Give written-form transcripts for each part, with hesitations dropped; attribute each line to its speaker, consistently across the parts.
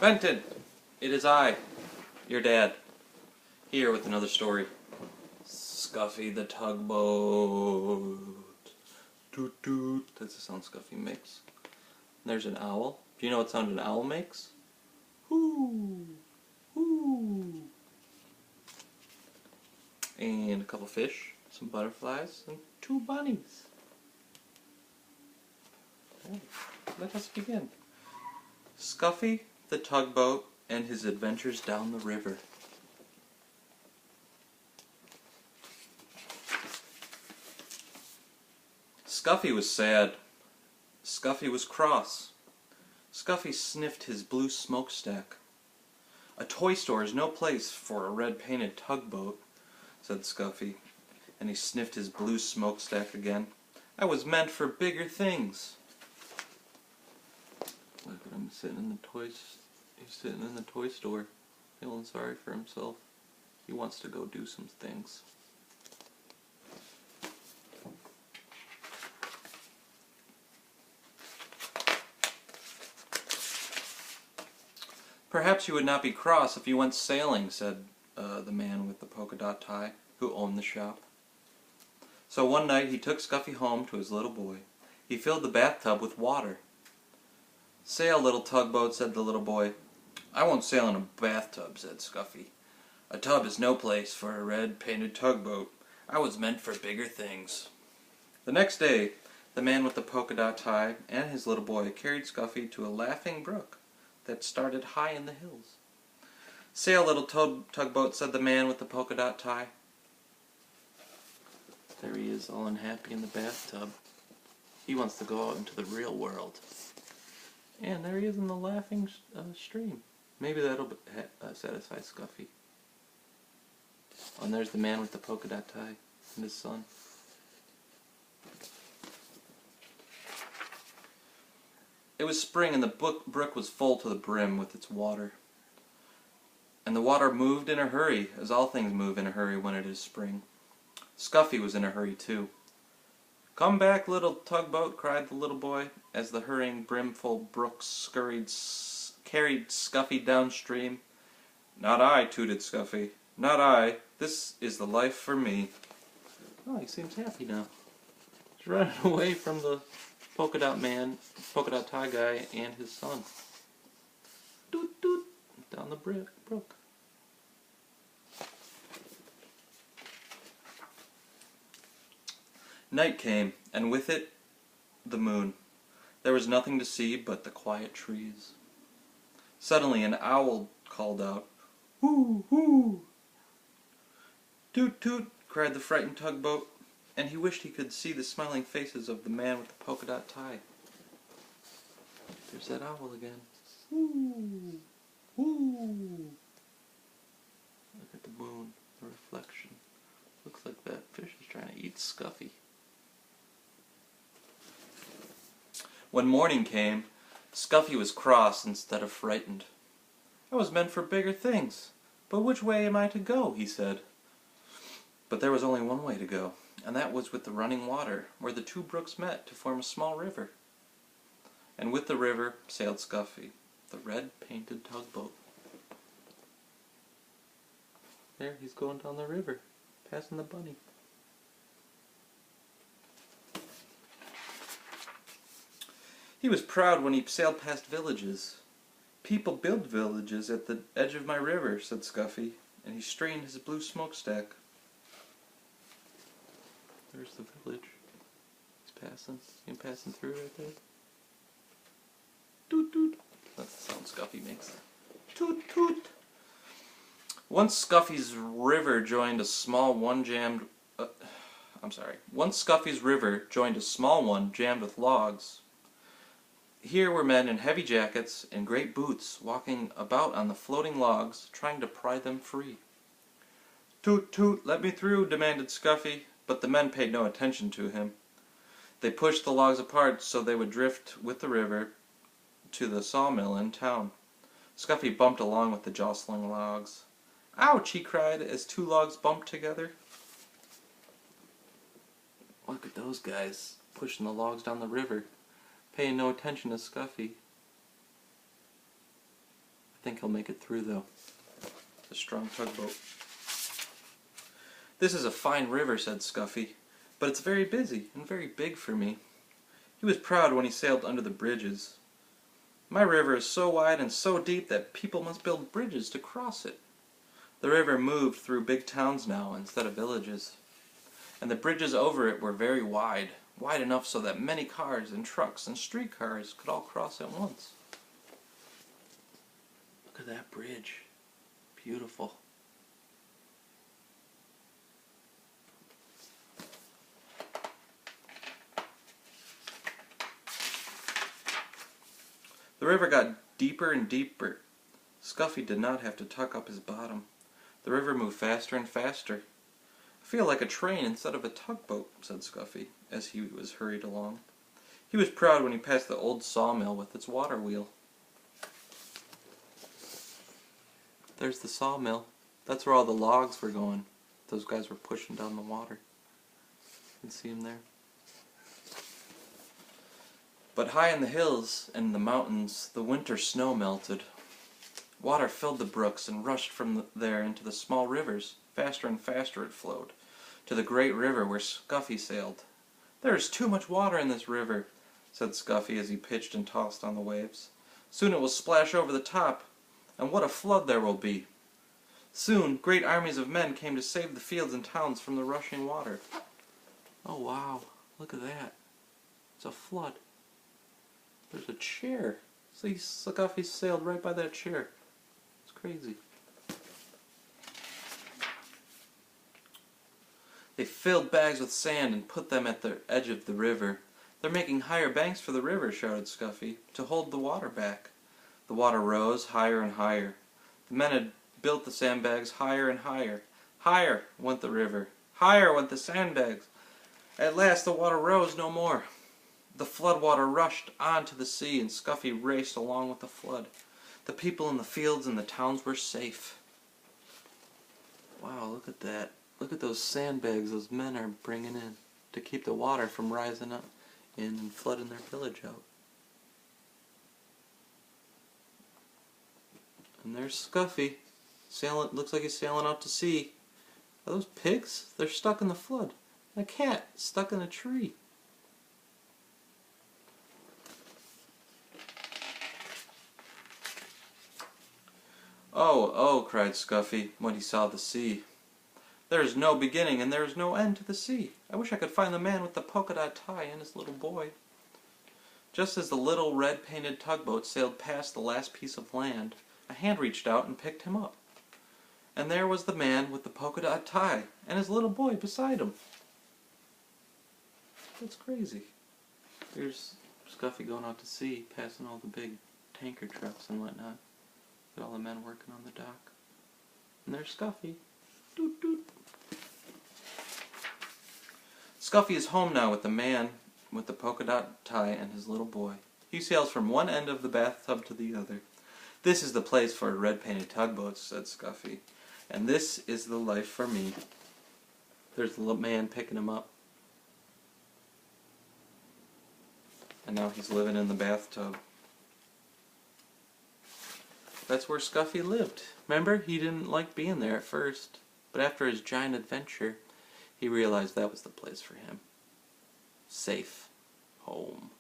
Speaker 1: Benton, it is I, your dad, here with another story. Scuffy the TugBoat. Toot toot. That's the sound Scuffy makes. There's an owl. Do you know what sound an owl makes? Hoo! Hoo! And a couple fish, some butterflies, and 2 bunnies. Oh, let us begin. Scuffy the TugBoat and his adventures down the river. Scuffy was sad. Scuffy was cross. Scuffy sniffed his blue smokestack. "A toy store is no place for a red-painted tugboat," said Scuffy, and he sniffed his blue smokestack again. "I was meant for bigger things." Look at him sitting in the toys. He's sitting in the toy store, feeling sorry for himself. He wants to go do some things. "Perhaps you would not be cross if you went sailing," said the man with the polka dot tie, who owned the shop. So one night he took Scuffy home to his little boy. He filled the bathtub with water. "Sail, little tugboat," said the little boy. "I won't sail in a bathtub," said Scuffy. "A tub is no place for a red-painted tugboat. I was meant for bigger things." The next day, the man with the polka dot tie and his little boy carried Scuffy to a laughing brook that started high in the hills. "Sail, little tugboat," said the man with the polka dot tie. There he is, all unhappy in the bathtub. He wants to go out into the real world. And there he is in the laughing stream. Maybe that'll satisfy Scuffy. Oh, and there's the man with the polka dot tie and his son. It was spring, and the brook was full to the brim with its water. And the water moved in a hurry, as all things move in a hurry when it is spring. Scuffy was in a hurry too. "Come back, little tugboat," cried the little boy, as the hurrying brimful brook carried Scuffy downstream. "Not I," tooted Scuffy. "Not I. This is the life for me." Oh, he seems happy now. He's running away from the polka dot tie guy, and his son. Doot doot, down the brook. Night came, and with it the moon. There was nothing to see but the quiet trees. Suddenly an owl called out, "Hoo, hoo!" "Toot, toot!" cried the frightened tugboat, and he wished he could see the smiling faces of the man with the polka dot tie. There's that owl again. Woo! Woo! Look at the moon, the reflection. Looks like that fish is trying to eat Scuffy. When morning came, Scuffy was cross instead of frightened. "I was meant for bigger things, but which way am I to go?" he said. But there was only one way to go, and that was with the running water, where the 2 brooks met to form a small river. And with the river sailed Scuffy, the red-painted tugboat. There, he's going down the river, passing the bunny. He was proud when he sailed past villages. "People build villages at the edge of my river," said Scuffy, and he straightened his blue smokestack. There's the village. He's passing. See him passing through right there? Toot toot. That's the sound Scuffy makes. Toot toot. Once Scuffy's river joined a small one jammed with logs. Here were men in heavy jackets and great boots walking about on the floating logs, trying to pry them free. "Toot toot, let me through," demanded Scuffy, but the men paid no attention to him. They pushed the logs apart so they would drift with the river to the sawmill in town. Scuffy bumped along with the jostling logs. "Ouch!" he cried as 2 logs bumped together. Look at those guys pushing the logs down the river, paying no attention to Scuffy. think he'll make it through, though. The strong tugboat. "This is a fine river," said Scuffy, "but it's very busy and very big for me." He was proud when he sailed under the bridges. "My river is so wide and so deep that people must build bridges to cross it." The river moved through big towns now instead of villages, and the bridges over it were very wide, wide enough so that many cars and trucks and streetcars could all cross at once. Look at that bridge. Beautiful. The river got deeper and deeper. Scuffy did not have to tuck up his bottom. The river moved faster and faster. "I feel like a train instead of a tugboat," said Scuffy, as he was hurried along. He was proud when he passed the old sawmill with its water wheel. There's the sawmill. That's where all the logs were going. Those guys were pushing down the water. You can see them there. But high in the hills and in the mountains, the winter snow melted. Water filled the brooks and rushed from there into the small rivers. Faster and faster it flowed, to the great river where Scuffy sailed. "There is too much water in this river," said Scuffy as he pitched and tossed on the waves. "Soon it will splash over the top, and what a flood there will be." Soon great armies of men came to save the fields and towns from the rushing water. Oh wow, look at that. It's a flood. There's a chair. See, Scuffy sailed right by that chair. It's crazy. They filled bags with sand and put them at the edge of the river. "They're making higher banks for the river," shouted Scuffy, "to hold the water back." The water rose higher and higher. The men had built the sandbags higher and higher. Higher went the river. Higher went the sandbags. At last the water rose no more. The floodwater rushed on to the sea, and Scuffy raced along with the flood. The people in the fields and the towns were safe. Wow, look at that. Look at those sandbags those men are bringing in to keep the water from rising up in and flooding their village out. And there's Scuffy. Looks like he's sailing out to sea. Are those pigs? They're stuck in the flood. And a cat stuck in a tree. "Oh, oh," cried Scuffy when he saw the sea. "There is no beginning and there is no end to the sea. I wish I could find the man with the polka-dot tie and his little boy." Just as the little red-painted tugboat sailed past the last piece of land, a hand reached out and picked him up. And there was the man with the polka-dot tie and his little boy beside him. That's crazy. Here's Scuffy going out to sea, passing all the big tanker trucks and whatnot. Got all the men working on the dock. And there's Scuffy. Doot doot. Scuffy is home now with the man with the polka-dot tie and his little boy. He sails from one end of the bathtub to the other. "This is the place for red-painted tugboats," said Scuffy. "And this is the life for me." There's the little man picking him up. And now he's living in the bathtub. That's where Scuffy lived. Remember, he didn't like being there at first, but after his giant adventure, he realized that was the place for him. Safe. Home.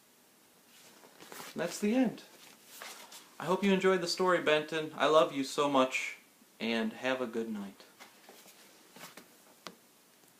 Speaker 1: And that's the end. I hope you enjoyed the story, Benton. I love you so much, and have a good night.